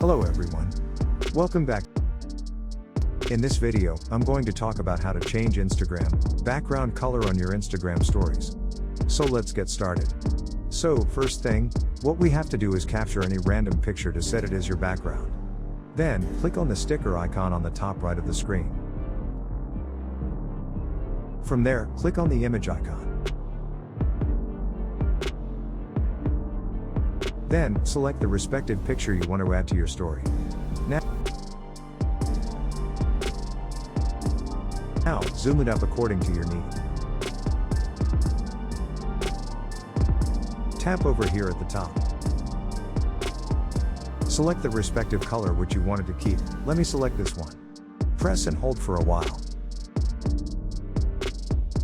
Hello everyone. Welcome back. In this video, I'm going to talk about how to change Instagram background color on your Instagram stories. So let's get started. So, first thing, what we have to do is capture any random picture to set it as your background. Then, click on the sticker icon on the top right of the screen. From there, click on the image icon. Then, select the respective picture you want to add to your story. Now, zoom it up according to your need. Tap over here at the top. Select the respective color which you wanted to keep. Let me select this one. Press and hold for a while.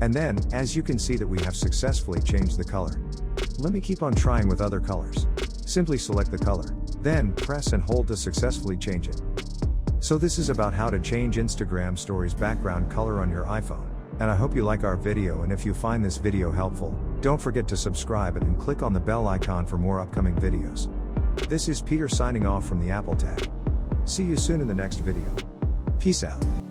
And then, as you can see that we have successfully changed the color. Let me keep on trying with other colors. Simply select the color. Then, press and hold to successfully change it. So this is about how to change Instagram stories background color on your iPhone. And I hope you like our video, and if you find this video helpful, don't forget to subscribe and click on the bell icon for more upcoming videos. This is Peter signing off from the Apple Tag. See you soon in the next video. Peace out.